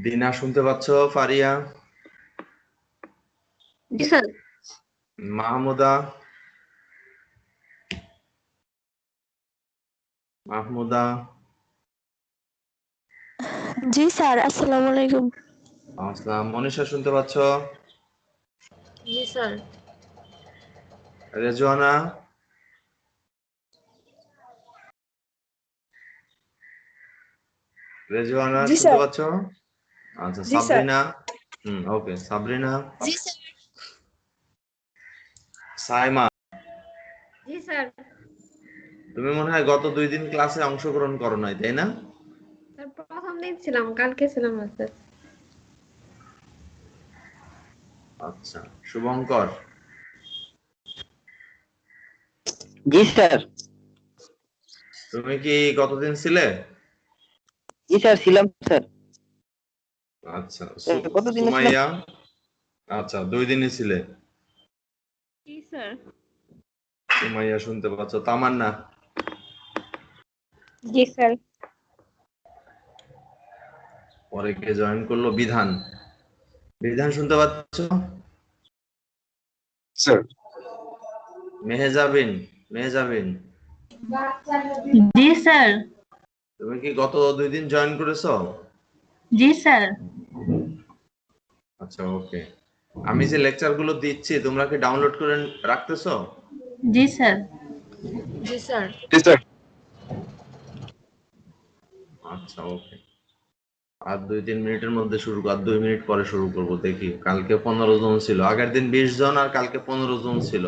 দিনা শুনতে পাচ্ছ? ফারিয়া, জি স্যার। মাহমুদা, মাহমুদা, জি স্যার, আসসালামু আলাইকুম। আসসালাম। মনীষা শুনতে পাচ্ছ? জি স্যার। রেজওয়ানা, রেজওয়ানা জি শুনতে স্যার। পাচ্ছ? আচ্ছা, জি স্যার। সাবরিনা। ওকে, সাবরিনা, জি স্যার। সাইমা। জি স্যার। তুমি মনে হয় গত 2 দিন ক্লাসে অংশগ্রহণ করো নাই, তাই না? স্যার প্রথম দিন ছিলাম, কালকে ছিলাম না স্যার। আচ্ছা, শুভঙ্কর, জি স্যার। তুমি কি গতদিন ছিলে? জি স্যার, ছিলাম স্যার। আচ্ছা, কতদিন ছিলাম? সুমাইয়া। আচ্ছা, 2 দিনই ছিলে। জি স্যার। সুমাইয়া শুনতে পাচ্ছ? তামান্না, জি স্যার। পরে কে জয়েন করলো? বিধান, বিধান শুনতে পাচ্ছ? স্যার। মেহজাবিন, মেহজাবিন, জি স্যার। তুমি কি গত 2 দিন জয়েন করেছো? জি স্যার। আচ্ছা, ওকে। আমি যে লেকচার গুলো দিচ্ছি তোমরা কি ডাউনলোড করে রাখতেছো? জি স্যার। জি স্যার। জি স্যার। আচ্ছা, ওকে। আর 2-3 মিনিটের মধ্যে শুরু, আর 2 মিনিট পরে শুরু করব। দেখি, কালকে 15 জন ছিল, আগের দিন 20 জন, আর কালকে 15 জন ছিল।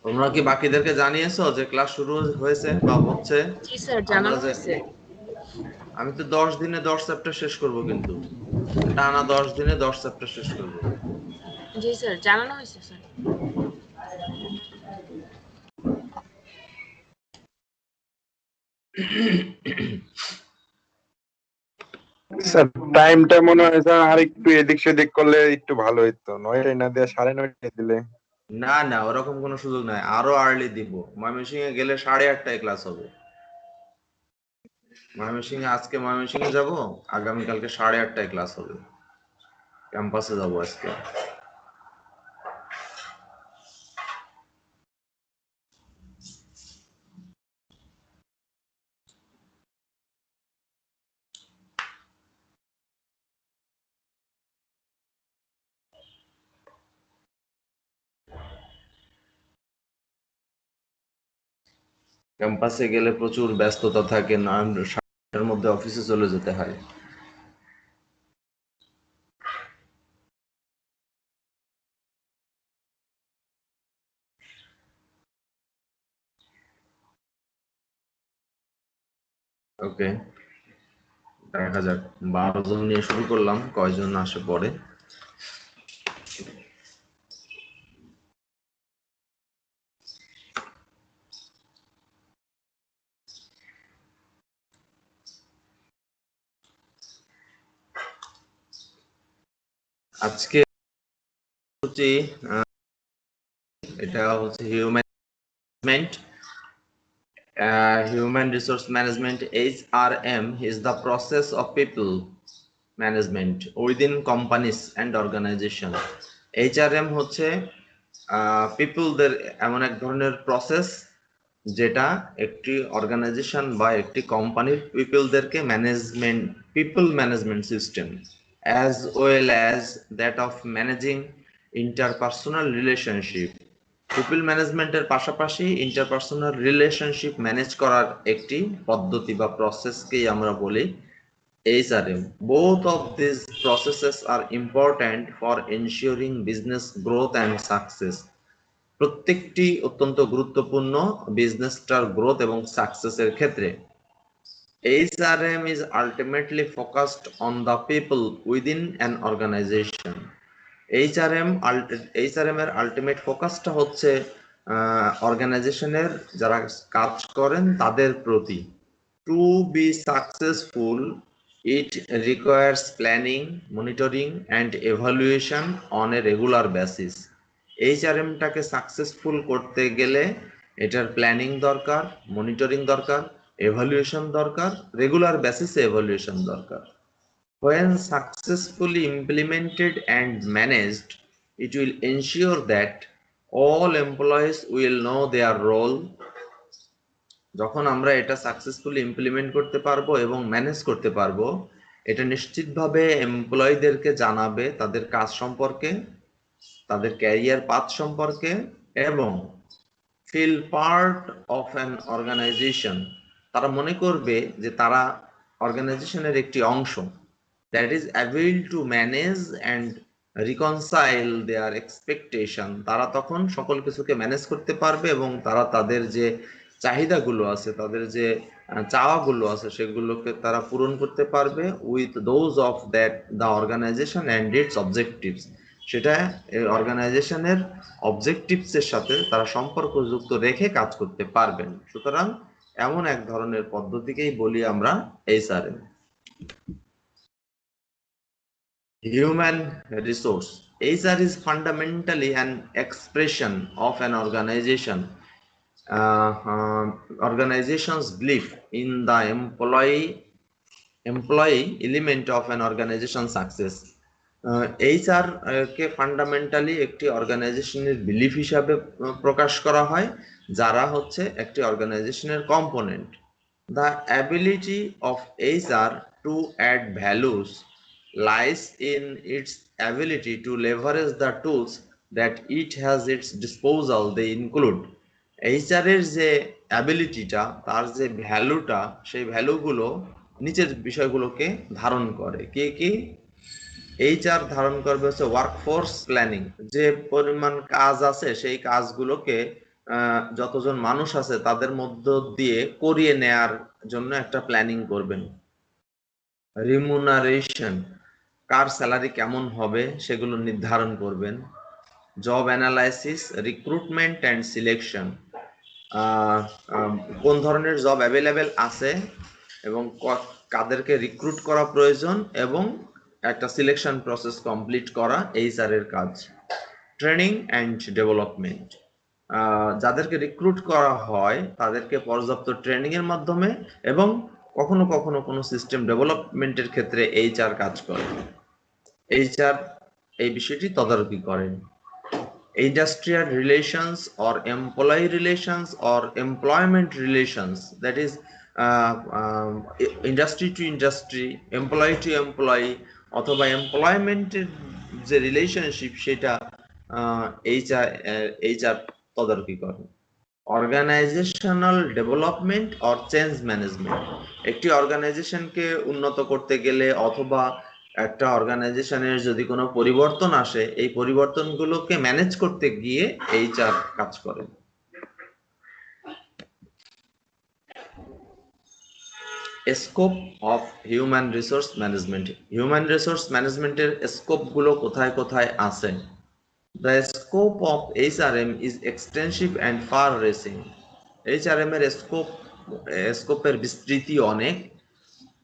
তোমরা কি বাকিদেরকে জানিয়েছো যে ক্লাস শুরু হয়েছে বা হচ্ছে? জি স্যার, আমরা জানানো যে হয়েছে। আমি তো 10 দিনে 10 চ্যাপ্টার শেষ করব, কিন্তু টানা 10 দিনে 10 চ্যাপ্টার শেষ করব। জি স্যার, জানানো হয়েছে স্যার। স্যার টাইমটা মনে হয় স্যার আর একটু এদিক সেদিক করলে একটু ভালো হইতো, 9টায় না দিয়ে 9:30টায় দিলে। না না, ওরকম কোনো সুযোগ নাই, আরো আর্লি দিব। ময়মনসিংহে গেলে 8:30টায় ক্লাস হবে। আজকে ময়মনসিংহে যাব, আগামীকালকে 8:30টায় ক্লাস হবে। ক্যাম্পাসে যাব আজকে। ক্যাম্পাসে গেলে প্রচুর ব্যস্ততা থাকে, না 7টার মধ্যে অফিসে চলে যেতে হয়। ওকে, দেখা যাক। 12 জন নিয়ে শুরু করলাম, কয়জন আসে পরে। আজকে হচ্ছে এটা হচ্ছে human resource management. HRM is the process of people management within companies and organization. HRM হচ্ছে পিপলদের এমন এক ধরনের প্রসেস যেটা একটি অর্গানাইজেশন বা একটি কোম্পানির পিপলদেরকে people management system as well as that of managing interpersonal relationship. People ম্যানেজমেন্টের পাশাপাশি ইন্টারপার্সোনাল রিলেশনশিপ ম্যানেজ করার একটি পদ্ধতি বা প্রসেসকেই আমরা বলি HRM. Both of these processes are important for ensuring business growth and success. প্রত্যেকটি অত্যন্ত গুরুত্বপূর্ণ বিজনেসটার গ্রোথ এবং সাকসেসের ক্ষেত্রে। HRM is ultimately focused on the people within an organization. HRM এর আলটিমেট ফোকাসটা হচ্ছে অর্গানাইজেশনের যারা কাজ করেন তাদের প্রতি। To be successful it requires planning, monitoring and evaluation on a regular basis. HRMটাকে সাকসেসফুল করতে গেলে এটার প্ল্যানিং দরকার, মনিটরিং দরকার, এভালুয়েশন দরকার, রেগুলার বেসিসে এভালুয়েশন দরকার। When successfully implemented and managed, it will ensure that all employees will know their role. যখন আমরা এটা সাকসেসফুলি ইমপ্লিমেন্ট করতে পারবো এবং ম্যানেজ করতে পারবো, এটা নিশ্চিতভাবে এমপ্লয়ীদেরকে জানাবে তাদের কাজ সম্পর্কে, তাদের ক্যারিয়ার পাথ সম্পর্কে, এবং feel part of an organization, তারা মনে করবে যে তারা অর্গানাইজেশনের একটি অংশ। That is able to manage and reconcile their expectation, তারা তখন সকল কিছুকে ম্যানেজ করতে পারবে এবং তারা তাদের যে চাহিদাগুলো আছে, তাদের যে চাওয়াগুলো আছে, সেগুলোকে তারা পূরণ করতে পারবে with those of that the organization and its objectives, সেটা অর্গানাইজেশনের অবজেক্টিভসের সাথে তারা সম্পর্কযুক্ত রেখে কাজ করতে পারবেন। সুতরাং এমন এক ধরনের পদ্ধতিকেই বলি আমরা HRM. Human resource. HR is fundamentally an expression of an organization's belief in the employee element of an organization success. HR K fundamentally একটি অর্গানাইজেশনের বিলিফ হিসাবে প্রকাশ করা হয়, যারা হচ্ছে একটি অর্গানাইজেশনের component. The ability of HR to add values lies in its ability to leverage the tools that it has its disposal. They include HR এর যে অ্যাবিলিটিটা, তার যে ভ্যালুটা, সেই ভ্যালুগুলো নিচের বিষয়গুলোকে ধারণ করে। কি HR ধারণ করবে হচ্ছে ওয়ার্কফোর্স প্ল্যানিং, যে পরিমাণ কাজ আছে সেই কাজগুলোকে যতজন মানুষ আছে তাদের মধ্য দিয়ে করিয়ে নেয়ার জন্য একটা প্ল্যানিং করবেন। রিমুনারেশন, কার স্যালারি কেমন হবে সেগুলো নির্ধারণ করবেন। Job analysis, recruitment and selection, কোন ধরনের জব অ্যাভেলেবেল আছে এবং কাদেরকে রিক্রুট করা প্রয়োজন, এবং একটা সিলেকশন প্রসেস কমপ্লিট করা এইচআর এর কাজ। ট্রেনিং অ্যান্ড ডেভেলপমেন্ট, যাদেরকে রিক্রুট করা হয় তাদেরকে পর্যাপ্ত ট্রেনিং এর মাধ্যমে এবং কখনো কখনো কোনো সিস্টেম ডেভেলপমেন্টের ক্ষেত্রে এইচআর কাজ করে। এইচআর এই বিষয়টি তদারকি করেন। Industrial relations or employee relations or employment relations, that is industry to industry, employee to employee, অথবা এমপ্লয়মেন্টের যে রিলেশনশিপ, সেটা এইচআর তদারকি করে। Organizational development or change management, একটি অর্গানাইজেশনকে উন্নত করতে গেলে অথবা একটা অর্গানাইজেশনের যদি কোনো পরিবর্তন আসে, এই পরিবর্তনগুলোকে ম্যানেজ করতে গিয়ে এইচআর কাজ করে। Scope of human resource management, human resource ম্যানেজমেন্টের স্কোপগুলো কোথায় কোথায় আছে? The scope of HRM is extensive and far-reaching. HRM এর স্কোপের বিস্তৃতি অনেক,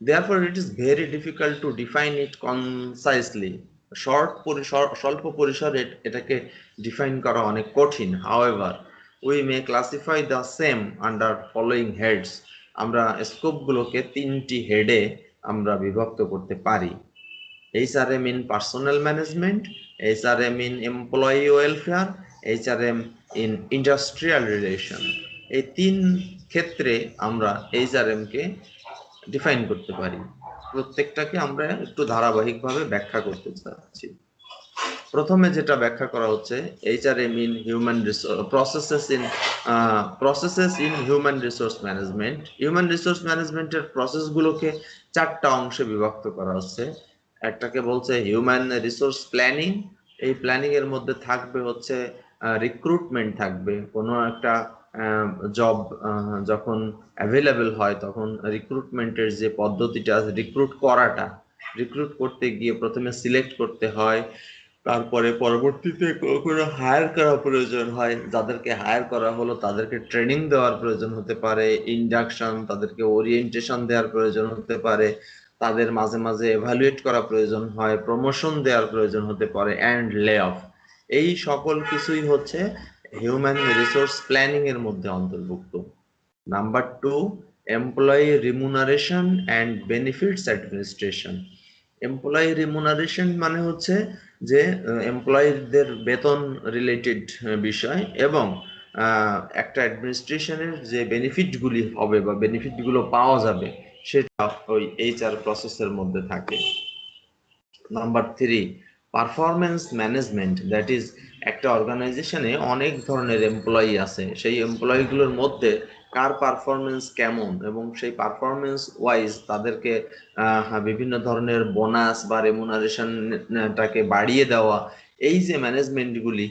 therefore it is very difficult to define it concisely. স্বল্প পরিসরে এটাকে ডিফাইন করা অনেক কঠিন। However, we may classify the same under following heads. আমরা স্কোপগুলোকে তিনটি হেডে আমরা বিভক্ত করতে পারি। HRM in personnel management, HRM in employee welfare, HRM in industrial relation. এই তিন ক্ষেত্রে আমরা HRM কে ডিফাইন করতে পারি। প্রত্যেকটাকে আমরা একটু ধারাবাহিকভাবে ব্যাখ্যা করতে চাচ্ছি। প্রথমে যেটা ব্যাখ্যা করা হচ্ছে, HRM in human resource processes in human resource management. Human resource ম্যানেজমেন্টের প্রসেসগুলোকে চারটা অংশে বিভক্ত করা হচ্ছে। একটাকে বলছে হিউম্যান রিসোর্স প্ল্যানিং, এই প্ল্যানিং এর মধ্যে থাকবে হচ্ছে রিক্রুটমেন্ট থাকবে, কোনো একটা জব যখন অ্যাভেলেবেল হয় তখন রিক্রুটমেন্টের যে পদ্ধতিটা আছে, রিক্রুট করতে গিয়ে প্রথমে সিলেক্ট করতে হয়, তারপরে পরবর্তীতে কোনো হায়ার করা প্রয়োজন হয়, যাদেরকে হায়ার করা হলো তাদেরকে ট্রেনিং দেওয়ার প্রয়োজন হতে পারে, ইন্ডাকশন, তাদেরকে ওরিয়েন্টেশন দেওয়ার প্রয়োজন হতে পারে, তাদের মাঝে মাঝে এভালুয়েট করা প্রয়োজন হয়, প্রমোশন দেওয়ার প্রয়োজন হতে পারে, অ্যান্ড লে অফ। এই সকল কিছুই হচ্ছে হিউম্যান রিসোর্স প্ল্যানিং এর মধ্যে অন্তর্ভুক্ত। Number 2, employee remuneration and benefits administration. Employee remuneration মানে হচ্ছে যে এমপ্লয়িদের বেতন রিলেটেড বিষয়, এবং একটা অ্যাডমিনিস্ট্রেশনের যে বেনিফিটগুলি হবে বা বেনিফিটগুলো পাওয়া যাবে সেটা ওই এইচআর প্রসেসের মধ্যে থাকে। Number 3, performance management, that is একটা অর্গানাইজেশনে অনেক ধরনের এমপ্লয়ি আছে, সেই এমপ্লয়িগুলোর মধ্যে কার পারফরমেন্স কেমন এবং সেই পারফরমেন্স ওয়াইজ তাদেরকে বিভিন্ন ধরনের বোনাস বা রেমুনারেশনটাকে বাড়িয়ে দেওয়া, এই যে ম্যানেজমেন্টগুলি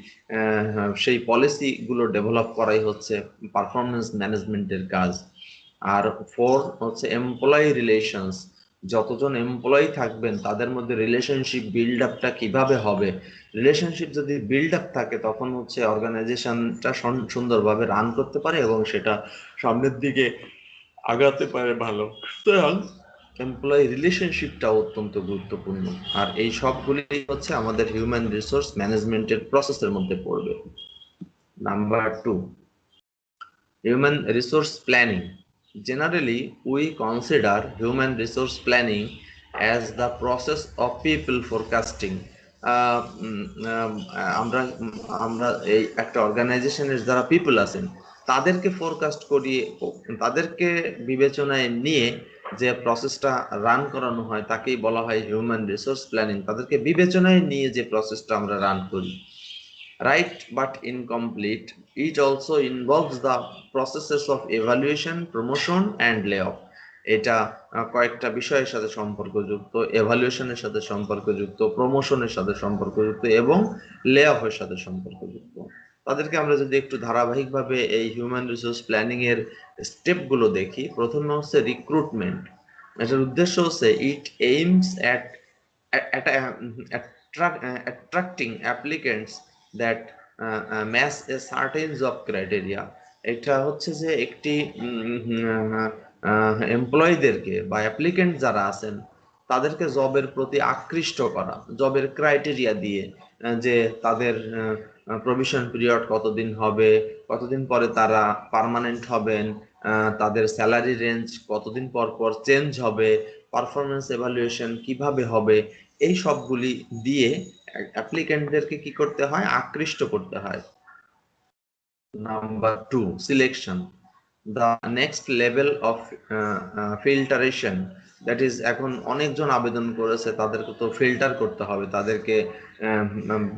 সেই পলিসিগুলো ডেভেলপ করাই হচ্ছে পারফরমেন্স ম্যানেজমেন্টের কাজ। আর 4 হচ্ছে এমপ্লয়ি রিলেশনস, যতজন এমপ্লয়ি থাকবেন তাদের মধ্যে রিলেশনশিপ বিল্ড আপটা কিভাবে হবে। রিলেশনশিপ যদি বিল্ড আপ থাকে তখন হচ্ছে অর্গানাইজেশনটা সুন্দরভাবে রান করতে পারে এবং সেটা সামনের দিকে আগাতে পারে ভালো। সুতরাং এমপ্লয়ি রিলেশনশিপটা অত্যন্ত গুরুত্বপূর্ণ, আর এই সবগুলি হচ্ছে আমাদের হিউম্যান রিসোর্স ম্যানেজমেন্টের প্রসেসের মধ্যে পড়বে। Number 2, human resource planning. Generally, we consider human resource planning as the process of people forecasting. আমরা আমরা এই একটা অর্গানাইজেশনের যারা পিপল আছেন তাদেরকে ফোরকাস্ট করিয়ে, তাদেরকে বিবেচনায় নিয়ে যে প্রসেসটা রান করানো হয় তাকেই বলা হয় হিউম্যান রিসোর্স প্ল্যানিং। তাদেরকে বিবেচনায় নিয়ে যে প্রসেসটা আমরা রান করি। Right but incomplete. It also involves the processes of evaluation, promotion and layoff. এটা কয়েকটা বিষয়ের সাথে সম্পর্কযুক্ত, এভালুয়েশনের সাথে সম্পর্কযুক্ত, প্রমোশনের সাথে সম্পর্কযুক্ত এবং লেঅফের সাথে সম্পর্কযুক্ত। তাদেরকে আমরা যদি একটু ধারাবাহিকভাবে এই হিউম্যান রিসোর্স প্ল্যানিং এর স্টেপগুলো দেখি, প্রথমে হচ্ছে রিক্রুটমেন্ট। এটার উদ্দেশ্য হচ্ছে it aims at attracting applicants that match a certain job criteria. এটা হচ্ছে যে একটি এমপ্লয়ীদেরকে বা অ্যাপ্লিকেন্ট যারা আছেন তাদেরকে জবের প্রতি আকৃষ্ট করা, জবের ক্রাইটেরিয়া দিয়ে, যে তাদের প্রভিশন পিরিয়ড কতদিন হবে, কতদিন পরে তারা পার্মানেন্ট হবেন, তাদের স্যালারি রেঞ্জ কতদিন পর পর চেঞ্জ হবে, পারফরমেন্স এভালুয়েশন কিভাবে হবে, এই সবগুলি দিয়ে অ্যাপ্লিকেন্টদেরকে কি করতে হয়, আকৃষ্ট করতে হয়। Number 2, selection, the next level of filtration, that is এখন অনেকজন আবেদন করেছে, তাদেরকে তো ফিল্টার করতে হবে, তাদেরকে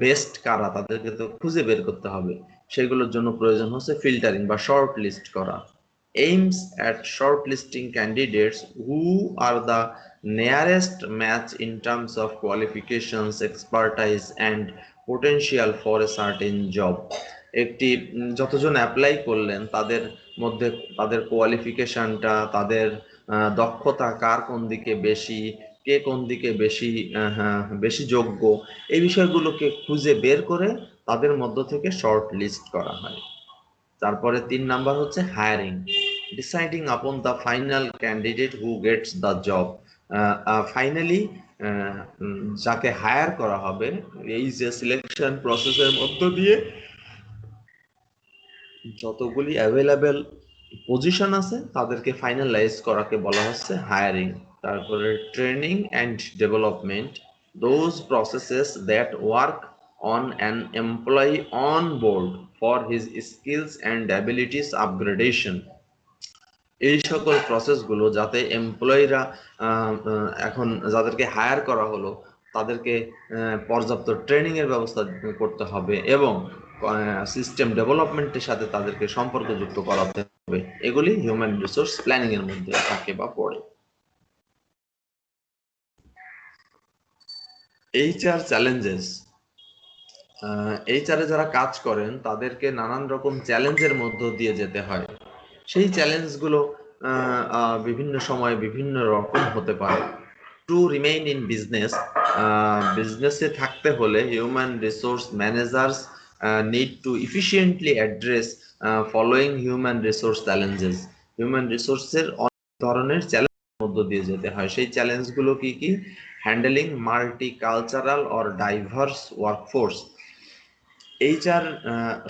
বেস্ট কারা তাদেরকে তো খুঁজে বের করতে হবে, সেগুলোর জন্য প্রয়োজন হচ্ছে ফিল্টারিং বা শর্ট লিস্ট করা। aims at shortlisting candidates who are the nearest match in terms of qualifications, expertise and potential for a certain job. একটি যতজন অ্যাপ্লাই করলেন তাদের মধ্যে তাদের কোয়ালিফিকেশনটা, তাদের দক্ষতা কার কোন দিকে বেশি, কে কোন দিকে বেশি বেশি যোগ্য, এই বিষয়গুলোকে খুঁজে বের করে তাদের মধ্য থেকে শর্ট লিস্ট করা হয়। তারপরে 3 নাম্বার হচ্ছে hiring, deciding upon the final candidate who Gates the job. Finally যাকে হায়ার করা হবে, এই যে সিলেকশন প্রসেসের মধ্য দিয়ে যতগুলি অ্যাভেলেবেল পজিশন আছে তাদেরকে ফাইনালাইজ করাকে বলা হচ্ছে হায়ারিং। তারপরে training and development, those processes that work on an employee on board for his skills and abilities upgradation. এই সকল প্রসেসগুলো যাতে এমপ্লয়িরা এখন যাদেরকে হায়ার করা হলো তাদেরকে পর্যাপ্ত ট্রেনিং এর ব্যবস্থা করতে হবে এবং সিস্টেম ডেভেলপমেন্টের সাথে তাদেরকে সম্পর্কযুক্ত করাতে হবে, এগুলি হিউম্যান রিসোর্স প্ল্যানিং এর মধ্যে থাকে বা পড়ে। এইচআর চ্যালেঞ্জেস, এইচআরে যারা কাজ করেন তাদেরকে নানান রকম চ্যালেঞ্জের মধ্য দিয়ে যেতে হয়। সেই চ্যালেঞ্জগুলো বিভিন্ন সময় বিভিন্ন রকম হতে পারে। টু রিমেইন ইন বিজনেস, বিজনেসে থাকতে হলে human resource managers need to efficiently address following human resource challenges. Human রিসোর্সের অনেক ধরনের চ্যালেঞ্জের মধ্য দিয়ে যেতে হয়। সেই চ্যালেঞ্জগুলো কি কি? Handling multi cultural or diverse workforce, HR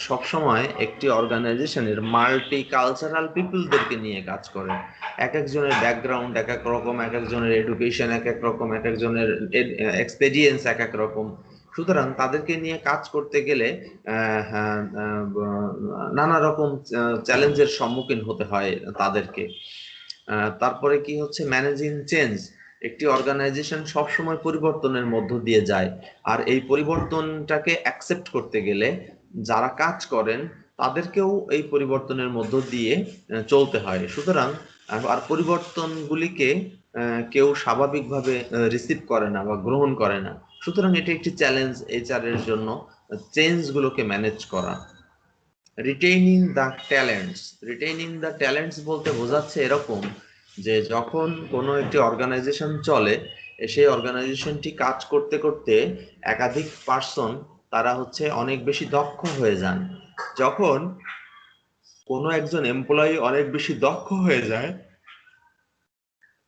সবসময় একটি অর্গানাইজেশনের মাল্টি কালচারাল পিপলদেরকে নিয়ে কাজ করে। এক একজনের ব্যাকগ্রাউন্ড এক এক রকম, এক একজনের এডুকেশন এক এক রকম, এক একজনের এক্সপেরিয়েন্স এক এক রকম। সুতরাং তাদেরকে নিয়ে কাজ করতে গেলে নানা রকম চ্যালেঞ্জের সম্মুখীন হতে হয় তাদেরকে। তারপরে কি হচ্ছে, ম্যানেজিং চেঞ্জ। একটি অর্গানাইজেশন সবসময় পরিবর্তনের মধ্য দিয়ে যায়, আর এই পরিবর্তনটাকে অ্যাকসেপ্ট করতে গেলে যারা কাজ করেন তাদেরকেও এই পরিবর্তনের মধ্য দিয়ে চলতে হয়। সুতরাং আর পরিবর্তনগুলিকে কেউ স্বাভাবিকভাবে রিসিভ করে না বা গ্রহণ করে না। সুতরাং এটি একটি চ্যালেঞ্জ এইচআর এর জন্য, চেঞ্জগুলোকে ম্যানেজ করা। Retaining the talents. Retaining the talents বলতে বোঝাচ্ছে এরকম যে যখন কোনো একটি অর্গানাইজেশন চলে, সেই অর্গানাইজেশনটি কাজ করতে করতে একাধিক পার্সন তারা হচ্ছে অনেক বেশি দক্ষ হয়ে যান। যখন কোনো একজন এমপ্লয়ি অনেক বেশি দক্ষ হয়ে যায়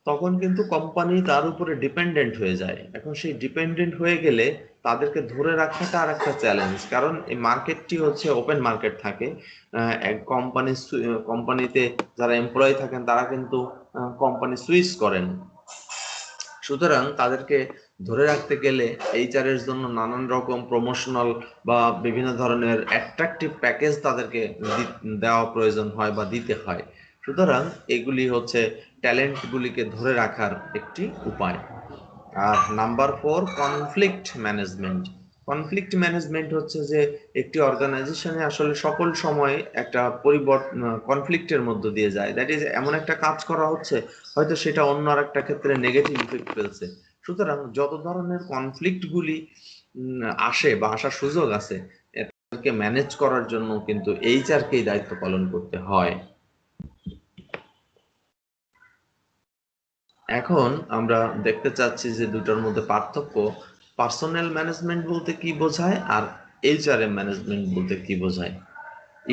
তখন কিন্তু কোম্পানি তার উপরে ডিপেন্ডেন্ট হয়ে যায়। এখন সেই ডিপেন্ডেন্ট হয়ে গেলে তাদেরকে ধরে রাখাটা আর একটা চ্যালেঞ্জ, কারণ এই মার্কেটটি হচ্ছে ওপেন মার্কেট থাকে। কোম্পানিতে যারা এমপ্লয়ি থাকেন তারা কিন্তু কোম্পানি সুইচ করেন। সুতরাং তাদেরকে ধরে রাখতে গেলে এইচআর এর জন্য নানান রকম প্রমোশনাল বা বিভিন্ন ধরনের অ্যাট্রাকটিভ প্যাকেজ তাদেরকে দেওয়া প্রয়োজন হয় বা দিতে হয়। সুতরাং এগুলি হচ্ছে ট্যালেন্টগুলিকে ধরে রাখার একটি উপায়। আর number 4, conflict management. Conflict management হচ্ছে যে একটি অর্গানাইজেশনে আসলে সকল সময় একটা কনফ্লিক্টের মধ্য দিয়ে যায়। দ্যাট ইজ, এমন একটা কাজ করা হচ্ছে হয়তো সেটা অন্য আর একটা ক্ষেত্রে নেগেটিভ ইফেক্ট ফেলছে। সুতরাং যত ধরনের কনফ্লিক্টগুলি আসে বা আসার সুযোগ আছে এটাকে ম্যানেজ করার জন্য কিন্তু এইচআরকেই দায়িত্ব পালন করতে হয়। এখন আমরা দেখতে চাচ্ছি যে দুটোর মধ্যে পার্থক্য। পার্সোনাল ম্যানেজমেন্ট বলতে কি বোঝায় আর এইচআরএম ম্যানেজমেন্ট বলতে কি বোঝায়।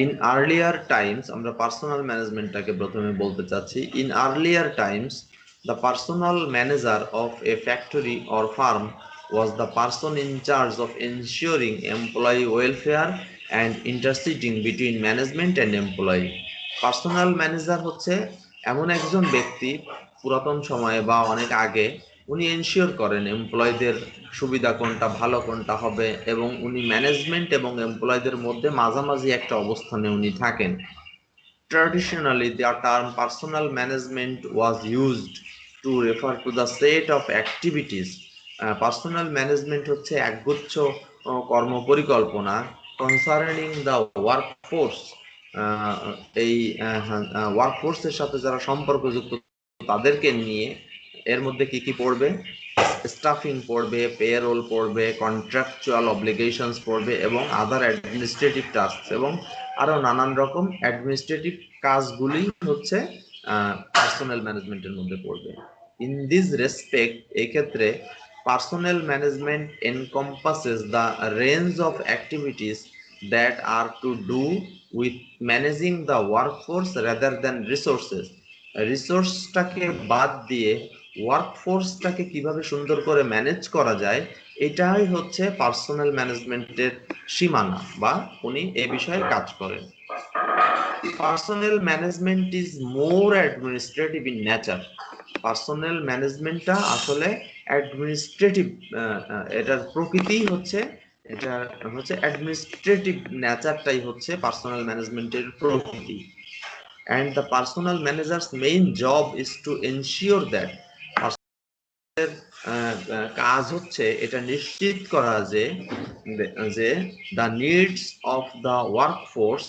ইন আর্লিয়ার টাইমস, আমরা পার্সোনাল ম্যানেজমেন্টটাকে প্রথমে বলতে চাচ্ছি। In earlier Times the personal manager of A factory or farm was the person in charge of ensuring employee welfare and interceding between management and employee. Personal manager হচ্ছে এমন একজন ব্যক্তি পুরাতন সময়ে বা অনেক আগে, উনি এনশিওর করেন এমপ্লয়ীদের সুবিধা কোনটা, ভালো কোনটা হবে, এবং উনি ম্যানেজমেন্ট এবং এমপ্লয়ীদের মধ্যে মাঝামাঝি একটা অবস্থানে উনি থাকেন। Traditionally, the term personal management was used to refer to the set of activities. Personal management হচ্ছে একগুচ্ছ কর্ম পরিকল্পনা concerning the workforce। এই ওয়ার্কফোর্সের সাথে যারা সম্পর্কযুক্ত তাদেরকে নিয়ে এর মধ্যে কি কি পড়বে, স্টাফিং পড়বে, পেরোল পড়বে, কন্ট্রাকচুয়াল অব্লিগেশনস পড়বে এবং আদার অ্যাডমিনিস্ট্রেটিভ টাস্ক, এবং আরো নানান রকম অ্যাডমিনিস্ট্রেটিভ কাজগুলি হচ্ছে পার্সোনাল ম্যানেজমেন্টের মধ্যে পড়বে। ইন দিস রেসপেক্ট, এই ক্ষেত্রে personal management encompasses the range of activities that are to do with managing the workforce rather than resources. রিসোর্সটাকে বাদ দিয়ে ওয়ার্কফোর্সটাকে কিভাবে সুন্দর করে ম্যানেজ করা যায়, এটাই হচ্ছে পার্সোনাল ম্যানেজমেন্টের সীমানা, বা উনি এই বিষয়ে কাজ করেন। Personal management is more administrative in nature. Personal ম্যানেজমেন্টটা আসলে অ্যাডমিনিস্ট্রেটিভ, এটার প্রকৃতি হচ্ছে, এটা হচ্ছে অ্যাডমিনিস্ট্রেটিভ নেচারটাই হচ্ছে পার্সোনাল ম্যানেজমেন্টের প্রকৃতি। And the personal manager's main job is to ensure that কাজ হচ্ছে এটা নিশ্চিত করা যে the needs of the workforce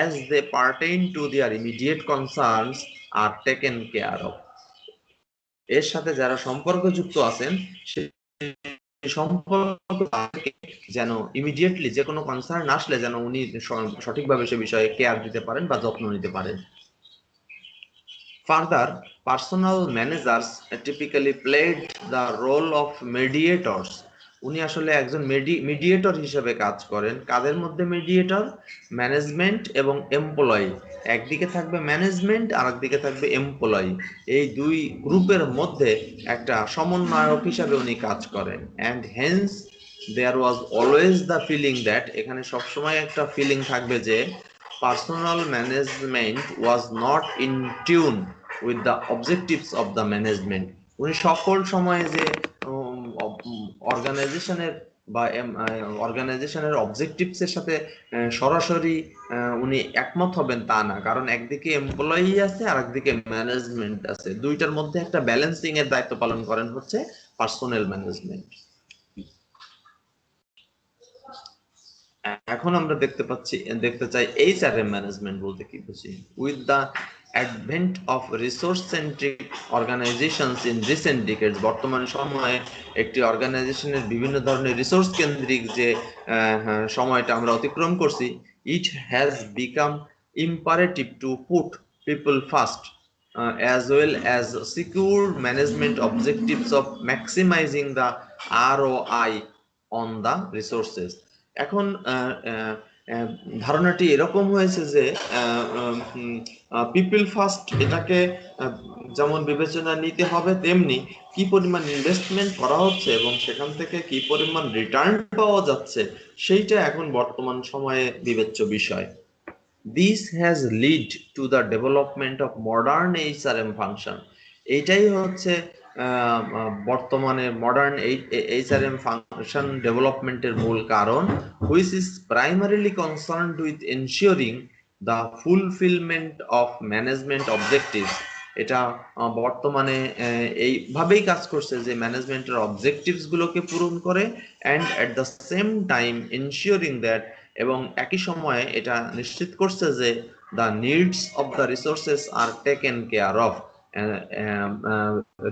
as they pertain to their immediate concerns are taken care of. এর সাথে যারা সম্পর্কযুক্ত আছেন সম্পর্ক যেন ইমিডিয়েটলি যে কোনো কনসার্ন আসলে যেন উনি সঠিকভাবে সে বিষয়ে কেয়ার দিতে পারেন বা যত্ন নিতে পারেন। Further, personal managers typically played the role of mediators. উনি আসলে একজন মিডিয়েটর হিসেবে কাজ করেন। কাদের মধ্যে মিডিয়েটর? ম্যানেজমেন্ট এবং এমপ্লয়ি। একদিকে থাকবে ম্যানেজমেন্ট আর একদিকে থাকবে এমপ্লয়ি। এই দুই গ্রুপের মধ্যে একটা সমন্বয়ক হিসাবে উনি কাজ করেন। And hence there was always the feeling that এখানে সবসময় একটা ফিলিং থাকবে যে personal management was not in tune with the objectives of the management উনি সকল সময়ে যে অর্গানাইজেশনের বা অর্গানাইজেশনের অবজেক্টিভস এর সাথে সরাসরি উনি একমত হবেন তা না, কারণ একদিকে এমপ্লয়ি আছে আর একদিকে ম্যানেজমেন্ট আছে, দুইটার মধ্যে একটা ব্যালেন্সিং এর দায়িত্ব পালন করেন হচ্ছে পার্সোনাল ম্যানেজমেন্ট। এখন আমরা দেখতে চাই এইচআরএম ম্যানেজমেন্ট বলতে কি বুঝি। With the advent of resource centric organizations in recent decades, বর্তমান সময়ে একটি অর্গানাইজেশনের বিভিন্ন ধরনের রিসোর্স কেন্দ্রিক যে সময়টা আমরা অতিক্রম করছি, it has become imperative to put people first as well as secure management objectives of maximizing the ROI on the resources। এখন ধারণাটি এরকম হয়েছে যে পিপল ফার্স্ট এটাকে যেমন বিবেচনা নিতে হবে, তেমনি কি পরিমাণ ইনভেস্টমেন্ট করা হচ্ছে এবং সেখান থেকে কি পরিমাণ রিটার্ন পাওয়া যাচ্ছে সেইটা এখন বর্তমান সময়ে বিবেচ্য বিষয়। This has led to the development of modern HRM function। এইটাই হচ্ছে বর্তমানে মডার্ন HRM ফাংশন ডেভেলপমেন্টের মূল কারণ, which is primarily concerned with ensuring the fulfillment of management objectives। এটা বর্তমানে এইভাবেই কাজ করছে যে ম্যানেজমেন্টের অবজেক্টিভস গুলোকে পূরণ করে and at the same time ensuring that, এবং একই সময়ে এটা নিশ্চিত করছে যে the needs of the resources are taken care of।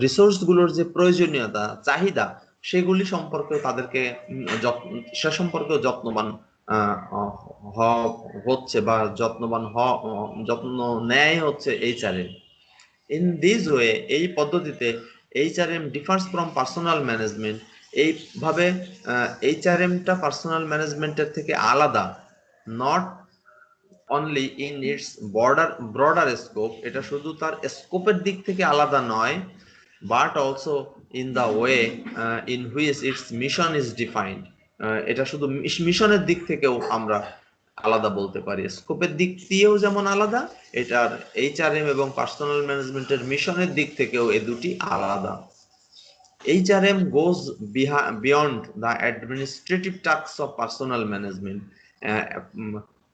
Resource গুলোর যে প্রয়োজনীয়তা চাহিদা সেগুলি সম্পর্কে তাদেরকে সে সম্পর্কে যত্নবান হচ্ছে বা যত্ন নেয় হচ্ছে এইচআরএম। ইন দিস ওয়ে, এই পদ্ধতিতে HRM differs from personal management. এইভাবে এইচআরএমটা পার্সোনাল ম্যানেজমেন্টের থেকে আলাদা, not only in it's broader scope, এটা শুধু তার স্কোপের দিক থেকে আলাদা নয়, but also in the way in which it's mission is defined. এটা শুধু মিশনের দিক থেকেও আমরা আলাদা বলতে পারি, স্কোপের দিক দিয়েও যেমন আলাদা, এটার এইচআরএম এবং পার্সোনাল ম্যানেজমেন্টের মিশনের দিক থেকেও এই দুটি আলাদা। HRM goes beyond the administrative tasks of personal management।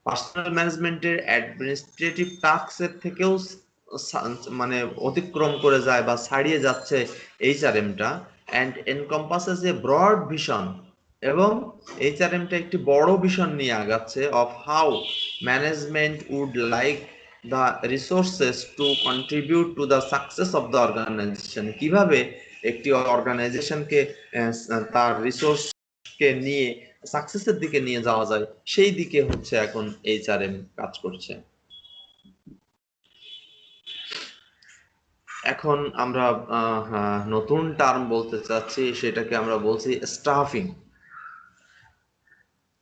Personal ম্যানেজমেন্টের অ্যাডমিনিস্ট্রেটিভ টাস্ক এর থেকেও মানে অতিক্রম করে যায় বা ছাড়িয়ে যাচ্ছে এইচআরএমটা, and encompasses a broad vision, এবং এইচআরএমটা একটি বড় ভিশন নিয়ে আগাচ্ছে of how management would like the resources to contribute to the success of the organization। কিভাবে একটি অর্গানাইজেশনকে তার রিসোর্সকে নিয়ে সাকসেসের দিকে নিয়ে যাওয়া যায়, সেই দিকে হচ্ছে এখন এইচআরএম কাজ করছে। এখন আমরা নতুন টার্ম বলতে চাচ্ছি, সেটাকে আমরা বলছি staffing.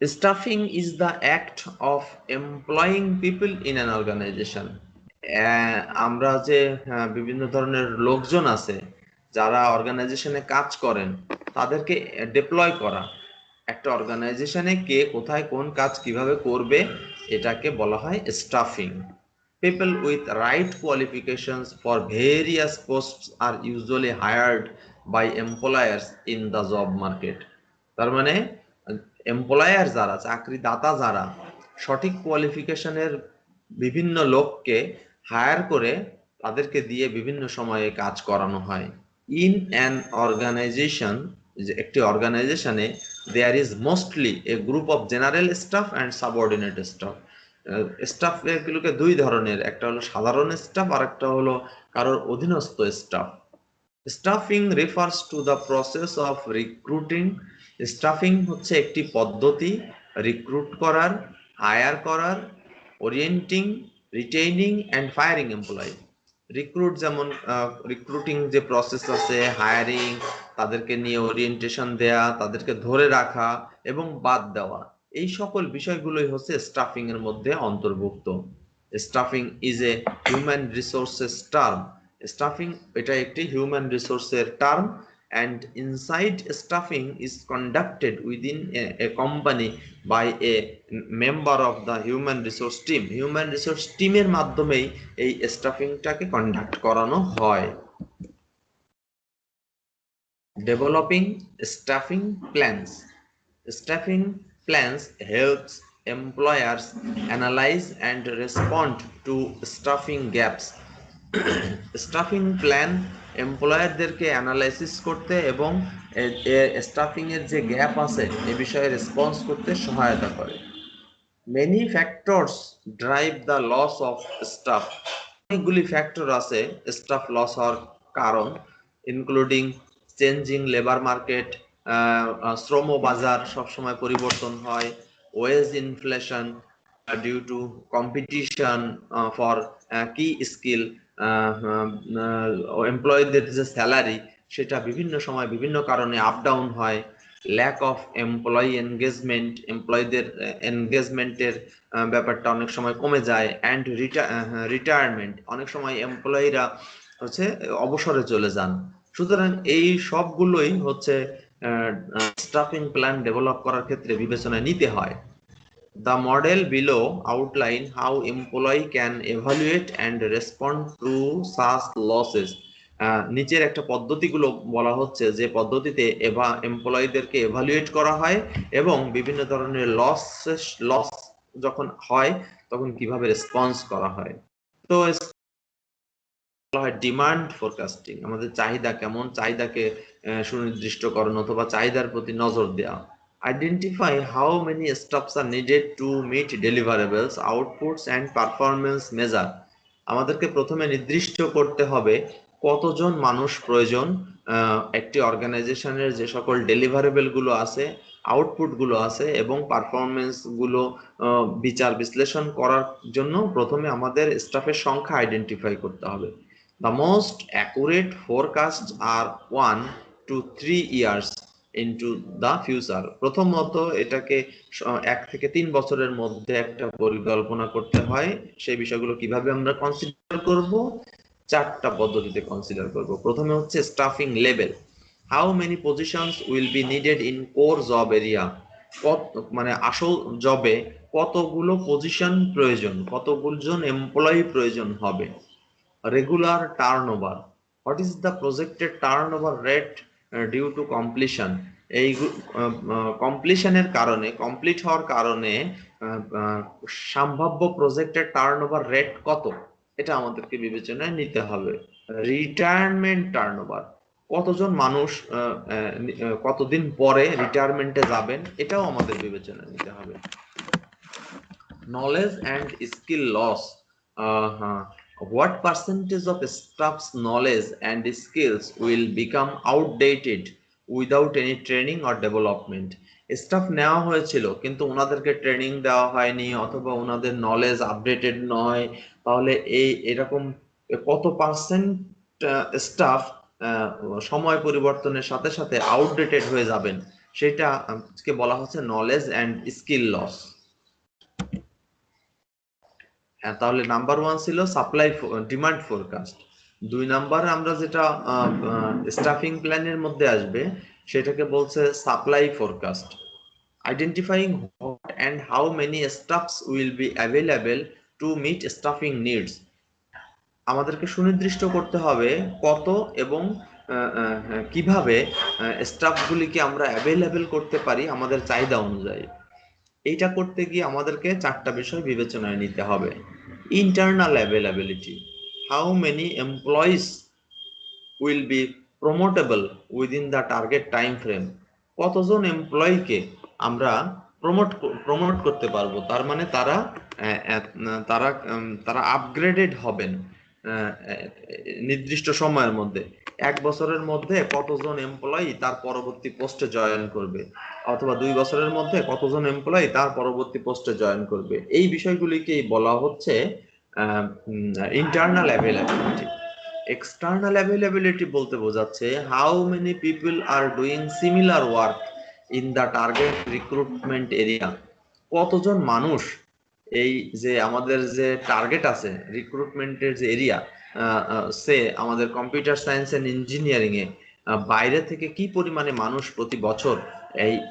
Staffing is the act of employing people in an organization. আমরা যে বিভিন্ন ধরনের লোকজন আছে যারা অর্গানাইজেশনে কাজ করেন, তাদেরকে ডিপ্লয় করা। একটা অর্গানাইজেশনে কে কোথায় কোন কাজ কিভাবে করবে, এটাকে বলা হয় staffing. People with right qualifications for various posts are usually hired by employers in the job market. তার মানে এমপ্লয়ার যারা, চাকরিদাতা যারা, সঠিক কোয়ালিফিকেশনের বিভিন্ন লোককে হায়ার করে তাদেরকে দিয়ে বিভিন্ন সময়ে কাজ করানো হয়। ইন অ্যান অর্গানাইজেশন, একটি অর্গানাইজেশনে there is mostly a group of general staff and subordinate staff. Staff এগুলোকে দুই ধরনের, একটা হলো সাধারণ স্টাফ আর একটা হলো কারোর অধীনস্থ staff. Staffing refers to the process of recruiting. Staffing হচ্ছে একটি পদ্ধতি রিক্রুট করার, হায়ার করার, orienting, retaining and firing employee. Recruit যেমন রিক্রুটিং যে প্রসেস আছে, হায়ারিং, তাদেরকে নিয়ে ওরিয়েন্টেশন দেয়া, তাদেরকে ধরে রাখা এবং বাদ দেওয়া, এই সকল বিষয়গুলোই হচ্ছে স্টাফিং এর মধ্যে অন্তর্ভুক্ত। Stuffing is a human resources term. Stuffing এটা একটি হিউম্যান রিসোর্সের term and inside staffing is conducted within a company by a member of the human resource team. Human resource team এর মাধ্যমেই এই স্টাফিংটাকে কন্ডাক্ট করানো হয়। Developing staffing plans. Staffing plans helps employers analyze and respond to staffing gaps. Staffing plan এমপ্লয়ারদেরকে analysis করতে এবং stuffing এর যে গ্যাপ আছে এ বিষয়ে রেসপন্স করতে সহায়তা করে। Many factors drive the loss of staff. অনেকগুলি ফ্যাক্টর আছে স্টাফ লস হওয়ার কারণ, ইনক্লুডিং চেঞ্জিং লেবার মার্কেট, শ্রম বাজার সবসময় পরিবর্তন হয়, wage inflation due to competition for key skill, এমপ্লয়ীদের যে স্যালারি সেটা বিভিন্ন সময় বিভিন্ন কারণে আপ ডাউন হয়, ল্যাক অফ এমপ্লয়ি এনগেজমেন্ট, এমপ্লয়ীদের এনগেজমেন্টের ব্যাপারটা অনেক সময় কমে যায়, অ্যান্ড রিটায়ারমেন্ট, অনেক সময় এমপ্লয়িরা হচ্ছে অবসরে চলে যান। সুতরাং এই সবগুলোই হচ্ছে স্টাফিং প্ল্যান ডেভেলপ করার ক্ষেত্রে বিবেচনায় নিতে হয়। The model below outline how employee can evaluate and respond to such losses. নিচের একটা পদ্ধতিগুলো বলা হচ্ছে যে পদ্ধতিতে এমপ্লয়ীদেরকে এভালুয়েট করা হয় এবং বিভিন্ন ধরনের লস যখন হয় তখন কিভাবে রেসপন্স করা হয়। তো ডিমান্ড ফোরকাস্টিং, আমাদের চাহিদা কেমন, চাহিদাকে সুনির্দিষ্টকরণ অথবা চাহিদার প্রতি নজর দেওয়া। Identify how many staffs are needed to meet deliverables, outputs and performance measure. আমাদেরকে প্রথমে নির্দিষ্ট করতে হবে কতজন মানুষ প্রয়োজন একটি অর্গানাইজেশনের যে সকল ডেলিভারেবল গুলো আছে, আউটপুট গুলো আছে এবং পারফরমেন্স গুলো বিচার বিশ্লেষণ করার জন্য প্রথমে আমাদের স্টাফের সংখ্যা আইডেন্টিফাই করতে হবে। The most accurate forecasts are 1 to 3 years into the future. প্রথমত এটাকে 1 থেকে 3 বছরের মধ্যে একটা পরিকল্পনা করতে হয়। সেই বিষয়গুলো কিভাবে আমরা কনসিডার করব? 4টা পদ্ধতিতে কনসিডার করব। প্রথমে হচ্ছে stuffing level. How many positions will be needed in core job area? মানে আসল জবে কতগুলো পজিশন প্রয়োজন, কতগুলো এমপ্লয়ি প্রয়োজন হবে। Regular turnover. What is the projected turnover rate due to completion? এই কমপ্লিশনের কারণে, কমপ্লিট হওয়ার কারণে সম্ভাব্য প্রজেক্টের টার্নওভার রেট কত, এটা আমাদেরকে বিবেচনায় নিতে হবে। রিটায়ারমেন্ট টার্নওভার, কতজন মানুষ কতদিন পরে রিটায়ারমেন্টে যাবেন, এটাও আমাদের বিবেচনায় নিতে হবে। Knowledge and skill loss. What percentage of staff's knowledge and skills will become outdated without any training or development? Staff নেওয়া হয়েছিল কিন্তু ওনাদেরকে ট্রেনিং দেওয়া হয়নি অথবা ওনাদের নলেজ আপডেটেড নয়, তাহলে এরকম কত পার্সেন্ট স্টাফ সময় পরিবর্তনের সাথে সাথে আউটডেটেড হয়ে যাবেন, সেটাকে বলা হচ্ছে নলেজ অ্যান্ড স্কিল লস। তাহলে নাম্বার 1 ছিল সাপ্লাই ডিমান্ড ফোরকাস্ট। 2 নাম্বারে আমরা যেটা স্টাফিং প্ল্যানের মধ্যে আসবে সেটাকে বলছে supply forecast. Identifying what and how many staffs will be available to meet staffing needs. আমাদেরকে সুনির্দিষ্ট করতে হবে কত এবং কিভাবে স্টাফগুলিকে আমরা অ্যাভেলেবল করতে পারি আমাদের চাহিদা অনুযায়ী। এইটা করতে গিয়ে আমাদেরকে 4টা বিষয় বিবেচনায় নিতে হবে। Internal availability, how many employees will be promotable within the target time frame, কতজন এমপ্লয়িকে আমরা প্রমোট করতে পারবো, তার মানে তারা আপগ্রেডেড হবেন নির্দিষ্ট সময়ের মধ্যে। 1 বছরের মধ্যে কতজন এমপ্লয়ি তার পরবর্তী পোস্টে জয়েন করবে অথবা 2 বছরের মধ্যে কতজন এমপ্লয়ি তার পরবর্তী পোস্টে জয়েন করবে, এই বিষয়গুলিকেই বলা হচ্ছে ইন্টারনাল অ্যাভেলেবিলিটি। এক্সটার্নাল অ্যাভেলেবিলিটি বলতে বোঝাচ্ছে how many people are doing similar work in the target recruitment area, কতজন মানুষ এই যে আমাদের যে টার্গেট আছে রিক্রুটমেন্টের যে এরিয়া সে আমাদের কম্পিউটার সায়েন্স এন্ড ইঞ্জিনিয়ারিং এ বাইরে থেকে কি পরিমাণে মানুষ প্রতি বছর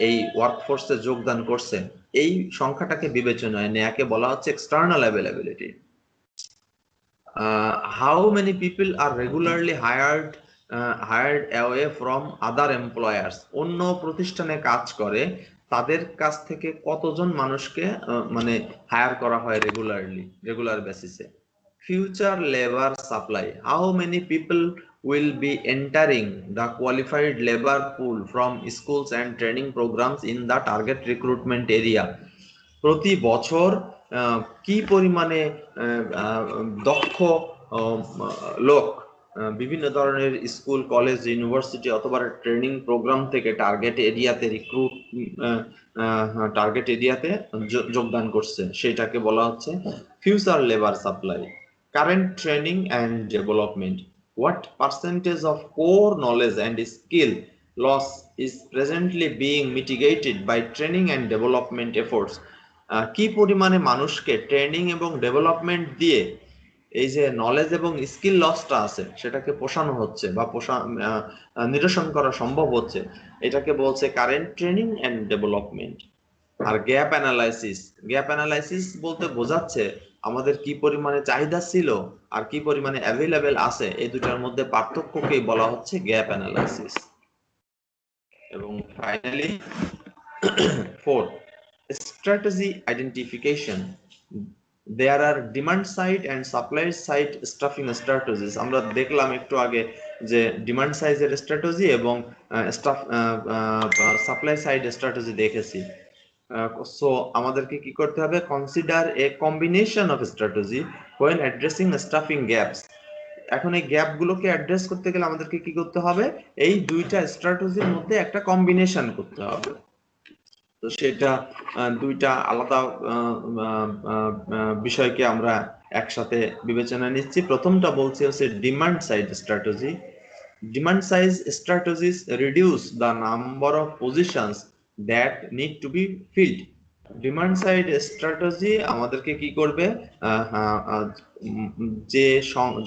এই ওয়ার্কফোর্সে যোগদান করছে, এই সংখ্যাটাকে বিবেচনায় নেয়াকে বলা হচ্ছে external availability. How many people are regularly hired away from other employers, অন্য প্রতিষ্ঠানে কাজ করে তাদের কাছ থেকে কতজন মানুষকে মানে হায়ার করা হয় রেগুলার বেসিসে। Future labour supply, how many people will be entering the qualified labor pool from schools and training programs in the target recruitment area, প্রতি বছর কি পরিমাণে দক্ষ লোক বিভিন্ন ধরনের স্কুল, কলেজ, ইউনিভার্সিটি অথবা ট্রেনিং প্রোগ্রাম থেকে টার্গেট এরিয়াতে যোগদান করছে, সেটাকে বলা হচ্ছে future labour supply. Current training and development, what percentage of core knowledge and skill loss is presently being mitigated by training and development efforts, কি পরিমাণে মানুষকে ট্রেনিং এবং ডেভেলপমেন্ট দিয়ে এই যে নলেজ এবং স্কিল লসটা আছে সেটাকে পোষানো হচ্ছে বা নিরসন করা সম্ভব হচ্ছে, এটাকে বলছে কারেন্ট ট্রেনিং এন্ড ডেভেলপমেন্ট। আর গ্যাপ অ্যানালাইসিস বলতে বোঝাচ্ছে আমাদের কি পরিমাণে চাহিদা ছিল আর কি পরিমাণে অ্যাভেলেবেল আছে, এই দুটার মধ্যে পার্থক্যকেই বলা হচ্ছে গ্যাপ অ্যানালাইসিস। এবং finally 4, strategy identification, there are demand side and supply side staffing strategies. আমরা দেখলাম একটু আগে যে ডিমান্ড সাইজের স্ট্র্যাটেজি এবং সাপ্লাই সাইড স্ট্র্যাটেজি দেখেছি। সো আমাদেরকে কি করতে হবে, consider A combination of strategy when addressing staffing gaps। এখন এই গ্যাপ গুলোকে অ্যাড্রেস করতে গেলে আমাদেরকে কি করতে হবে, এই দুইটা স্ট্র্যাটেজির মধ্যে একটা কম্বিনেশন করতে হবে। তো সেটা দুইটা আলাদা বিষয়কে আমরা একসাথে বিবেচনা নিচ্ছি। প্রথমটা বলছি হচ্ছে demand side strategy. Demand size strategies reduce the number of positions that need to B field. Demand side strategy আমাদেরকে কি করবে, যে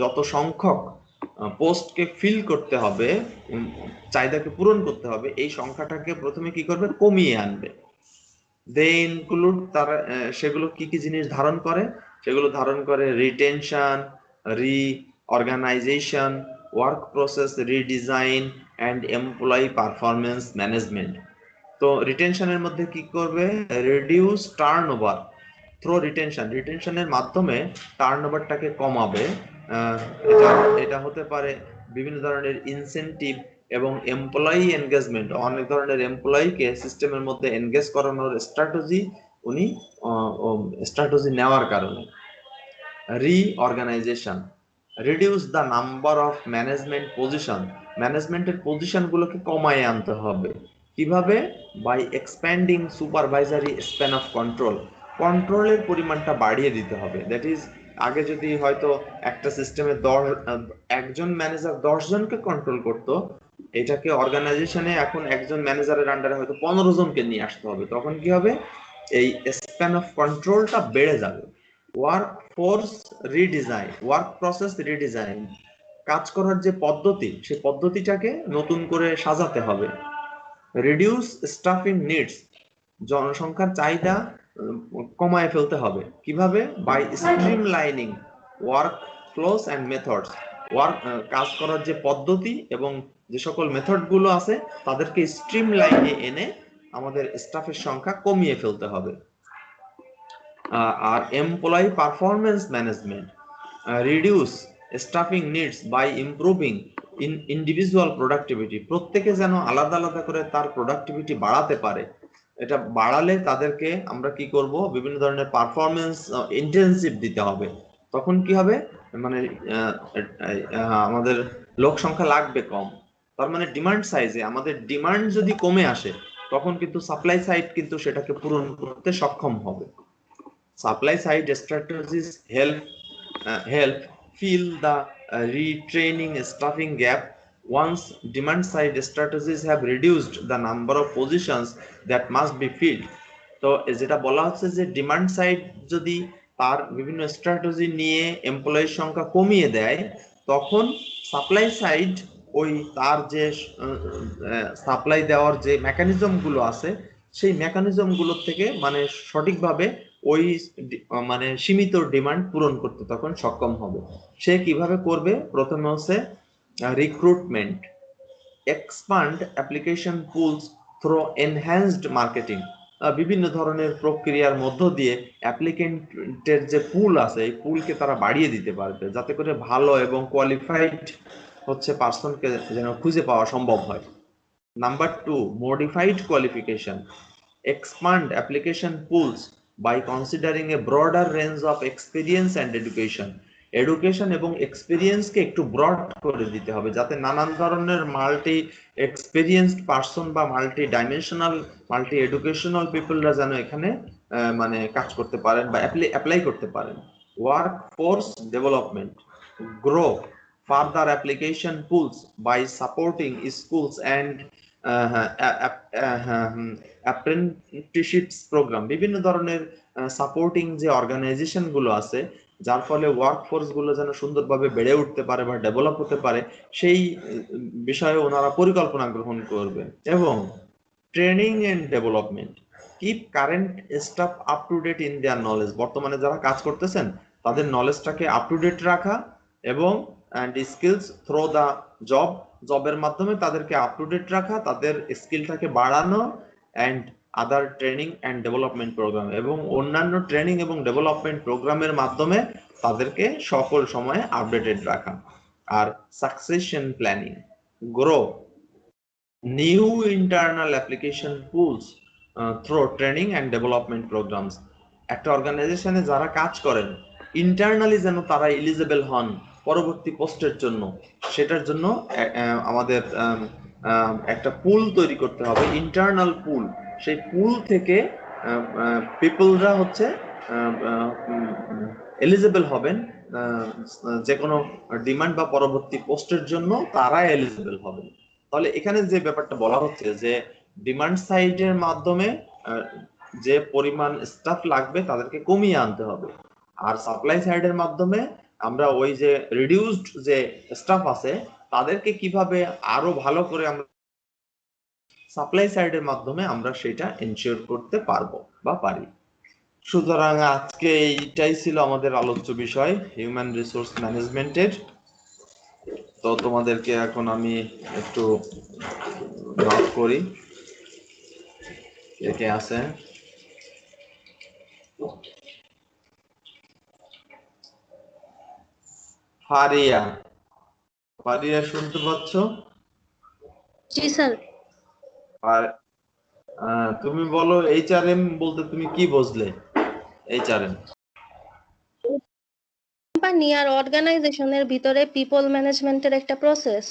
যত সংখ্যক পোস্টকে ফিল করতে হবে, চাহিদাকে পূরণ করতে হবে, এই সংখ্যাটাকে প্রথমে কি করবে, কমিয়ে আনবে। দে ইনক্লুড, তারা সেগুলো কি কি জিনিস ধারণ করে, সেগুলো ধারণ করে retention, reorganisation, work process redesign and employee performance management. তো রিটেনশনের মধ্যে কি করবে, রিডিউস টার্নওভার থ্রু রিটেনশনের মাধ্যমে টার্নওভারটাকে কমাবে। এটা হতে পারে বিভিন্ন ধরনের ইনসেনটিভ এবং এমপ্লয়ি এনগেজমেন্ট, অনেক ধরনের এমপ্লয়িকে সিস্টেমের মধ্যে এনগেজ করানোর স্ট্র্যাটেজি নেওয়ার কারণে। Reorganization, reduce the number of management position, ম্যানেজমেন্টের পজিশনগুলোকে কমায় আনতে হবে। কিভাবে, by expanding supervisory span of কন্ট্রোলের পরিমাণটা বাড়িয়ে দিতে হবে। দ্যাট ইজ, আগে যদি হয়তো একটা সিস্টেমে একজন ম্যানেজার 10 জনকে কন্ট্রোল করত, এটাকে অর্গানাইজেশনে এখন একজন ম্যানেজারের আন্ডারে হয়তো 15 জনকে নিয়ে আসতে হবে। তখন কি হবে, এই স্প্যান অফ কন্ট্রোলটা বেড়ে যাবে। ওয়ার্ক প্রসেস রিডিজাইন, কাজ করার যে পদ্ধতি, সেই পদ্ধতিটাকে নতুন করে সাজাতে হবে। রিডিউস স্টাফিং নিডস, জনসংখ্যার চাহিদা কমায় ফেলতে হবে। কিভাবে, by streamlining work flows and methods, কাজ করার যে পদ্ধতি এবং যে সকল মেথড গুলো আছে তাদেরকে স্ট্রিমলাইনে এনে আমাদের স্টাফের সংখ্যা কমিয়ে ফেলতে হবে। আর employee performance management, reduce staffing needs by improving individual productivity, প্রত্যেকে যেন আলাদা আলাদা করে তার প্রোডাক্টিভিটি বাড়াতে পারে। এটা বাড়ালে তাদেরকে আমরা কি করব, বিভিন্ন ধরনের পারফরমেন্স ইন্টেনসিভ দিতে হবে। তখন কি হবে, মানে আমাদের লোক সংখ্যা লাগবে কম। তার মানে ডিমান্ড সাইজে আমাদের ডিমান্ড যদি কমে আসে, তখন কিন্তু সাপ্লাই সাইড কিন্তু সেটাকে পূরণ করতে সক্ষম হবে। Supply side strategies help fill the retraining staffing gap. Once demand side strategies have reduced the number of positions that must be filled. তো যেটা বলা হচ্ছে যে ডিমান্ড সাইড যদি তার বিভিন্ন স্ট্র্যাটেজি নিয়ে এমপ্লয়ির সংখ্যা কমিয়ে দেয়, তখন সাপ্লাই সাইড ওই তার যে সাপ্লাই দেওয়ার যে মেকানিজম গুলো আছে সেই মেকানিজম গুলোর থেকে মানে সঠিকভাবে ওই মানে সীমিত ডিমান্ড পূরণ করতে তখন সক্ষম হবে। সে কিভাবে করবে? প্রথমে হচ্ছে recruitment, expand application pools through enhanced marketing. বিভিন্ন ধরনের প্রক্রিয়ার মধ্য দিয়ে অ্যাপ্লিকেন্টের যে পুল আছে এই পুলকে তারা বাড়িয়ে দিতে পারবে, যাতে করে ভালো এবং কোয়ালিফাইড হচ্ছে পার্সনকে যেন খুঁজে পাওয়া সম্ভব হয়। Number 2, modified qualification, expand application pools by considering a broader range of experience and education. Education এবং এক্সপিরিয়েন্সকে একটু ব্রড করে দিতে হবে, যাতে নানান ধরনের মাল্টি এক্সপিরিয়েন্সড পারসন বা মাল্টি ডাইমেনশনাল মাল্টি এডুকেশনাল পিপলরা যেন এখানে মানে কাজ করতে পারেন বা অ্যাপ্লাই করতে পারেন। Work force development, grow further application pools by supporting schools and apprenticeships program. বিভিন্ন ধরনের সাপোর্টিং যে অর্গানাইজেশন গুলো আছে যার ফলে ওয়ার্কফোর্স গুলো যেন সুন্দরভাবে বেড়ে উঠতে পারে বা ডেভেলপ হতে পারে, সেই বিষয়ে ওনারা পরিকল্পনা গ্রহণ করবেন। এবং training and development, keep current staff up to date in their knowledge. বর্তমানে যারা কাজ করতেছেন তাদের নলেজটাকে আপ টু ডেট রাখা এবং স্কিলস থ্রু দা জবের মাধ্যমে তাদেরকে আপ টু ডেট রাখা, তাদের স্কিলটাকে বাড়ানো, and other training and development program, এবং অন্যান্য ট্রেনিং এবং ডেভেলপমেন্ট প্রোগ্রামের মাধ্যমে তাদেরকে সকল সময়ে আপডেটেড রাখা। আর succession planning, grow new internal application pools through training and development programs. একটা অর্গানাইজেশনে যারা কাজ করেন ইন্টারনালি যেন তারা এলিজিবল হন পরবর্তী পোস্টের জন্য, সেটার জন্য আমাদের একটা পুল তৈরি করতে হবে, ইন্টারনাল পুল। সেই পুল থেকে পিপলরা হচ্ছে এলিজিবল হবেন, যে কোনো ডিমান্ড বা পরবর্তী পোস্টের জন্য তারা এলিজিবল হবেন। তাহলে এখানে যে ব্যাপারটা বলা হচ্ছে যে ডিমান্ড সাইডের মাধ্যমে যে পরিমাণ স্টাফ লাগবে তাদেরকে কমিয়ে আনতে হবে, আর সাপ্লাই সাইডের মাধ্যমে আমরা ওই যে রিডিউসড যে স্টাফ আছে তাদেরকে কিভাবে আরো ভালো করে আমরা সাপ্লাই সাইডের মাধ্যমে আমরা সেটা এনশিওর করতে পারবো বা পারি। সুতরাং আজকে এইটাই ছিল আমাদের আলোচ্য বিষয় হিউম্যান রিসোর্স ম্যানেজমেন্টের। তো তোমাদেরকে এখন আমি একটু নক করি কে কে আছে। ফারিয়া, ফারিয়া শুনতে পাচ্ছ? জি স্যার। আর তুমি বলো এইচআরএম বলতে তুমি কি বুঝলে? এইচআরএম কোম্পানি আর অর্গানাইজেশনের ভিতরে পিপল ম্যানেজমেন্টের একটা প্রসেস।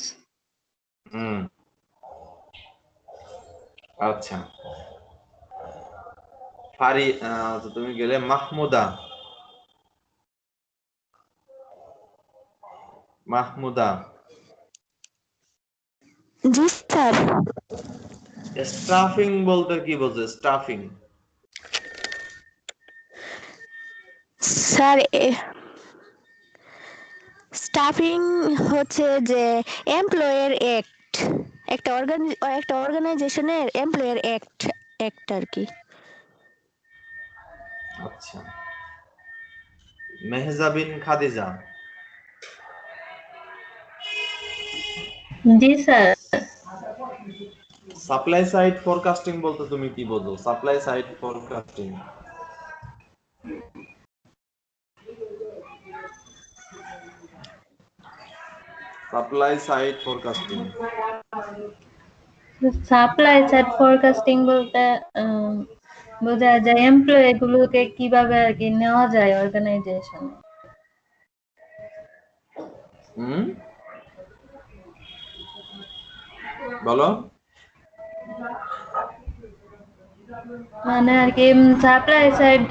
আচ্ছা, ফারি তো তুমি গেলে। মাহমুদা, মাহমুদা জি স্যার। স্টাফিং বলতে কি বোঝে? স্টাফিং স্যার স্টাফিং হচ্ছে যে এমপ্লয়ের অ্যাক্ট, একটা অর্গানাইজেশনের এমপ্লয়ের অ্যাক্ট আর কি। আচ্ছা, মেহজাবিন খাদিজা। জি স্যার। সাপ্লাই সাইড ফরকাস্টিং বলতে তুমি কি বোঝো? Supply side forecasting. Supply side forecasting supply side forecasting বলতে বোঝা যায় এমপ্লয়ি গুলোকে কিভাবে আর কি নেওয়া যায় অর্গানাইজেশনে। বলো। মানে আর কি সাপ্লাই সাইড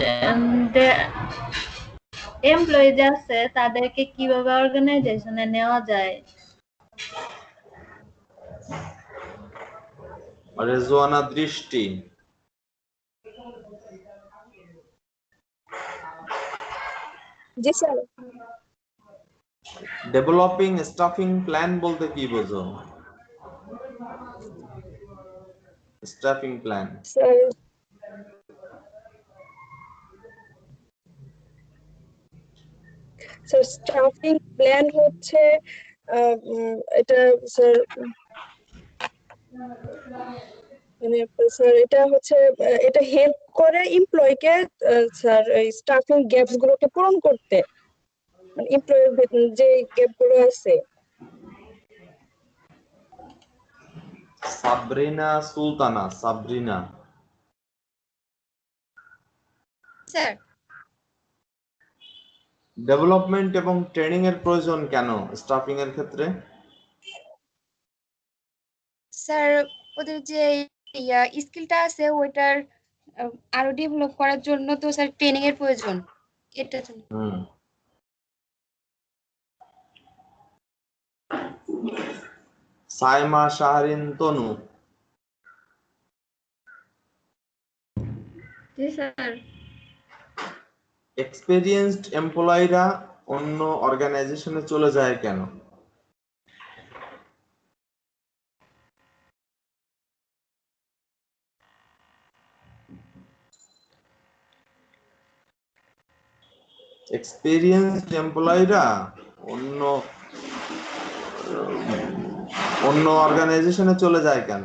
এমপ্লয়ি যে আছে তাদেরকে কিভাবে অর্গানাইজেশনে নেওয়া যায়। রেজওয়ানা দৃষ্টি। জি স্যার। ডেভেলপিং স্টাফিং প্ল্যান বলতে কি বোঝো? Stuffing plan sir stuffing plan হচ্ছে এটা স্যার মানে স্যার এটা হচ্ছে এটা হেল্প করে এমপ্লয়িকে স্যার এই স্টাফিং গ্যাপস গুলোকে পূরণ করতে, মানে এমপ্লয়ের যে গ্যাপ গুলো আছে। সাবরিনা সুলতানা, সাবরিনা। স্যার ডেভেলপমেন্ট এবং ট্রেনিং এর প্রয়োজন কেন স্টাফিং এর ক্ষেত্রে? স্যার ওদের যে স্কিলটা আছে ওইটার আরো ডেভেলপ করার জন্য তো স্যার ট্রেনিং এর প্রয়োজন, এটা জন্য। সাইমা শাহরিন তনু। জি স্যার। এক্সপেরিয়েন্সড এমপ্লয়িরা অন্য অর্গানাইজেশনে চলে যায় কেন? এক্সপেরিয়েন্সড এমপ্লয়িরা অন্য অর্গানাইজেশনে চলে যায় কেন?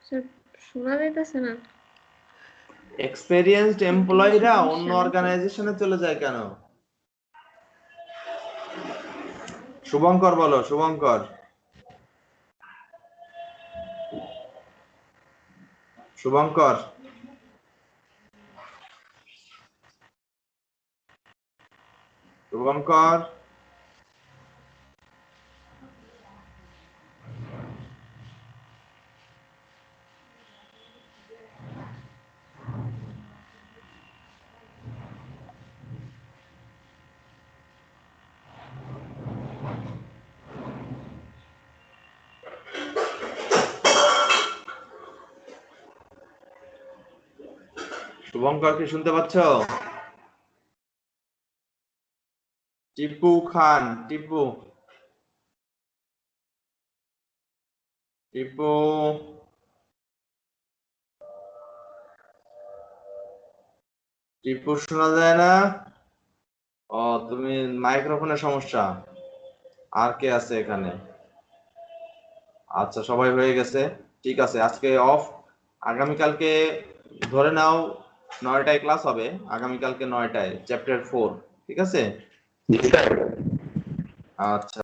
স্যার শোনা যাইতেছে না। এক্সপেরিয়েন্সড এমপ্লয়িরা অন্য অর্গানাইজেশনে চলে যায় কেন? শুভঙ্কর বলো, শুভঙ্কর। শুভঙ্কর শুভঙ্কর শুভঙ্কর কি শুনতে পাচ্ছ? টিপু খান, টিপু টিপু টিপু শোনা যায় না? ও তুমি মাইক্রোফোনের সমস্যা। আর কে আছে এখানে? আচ্ছা সবাই হয়ে গেছে, ঠিক আছে আজকে অফ। আগামীকালকে ধরে নাও 9টায় ক্লাস হবে, আগামীকালকে 9টায় চ্যাপ্টার 4, ঠিক আছে? জি স্যার। আচ্ছা।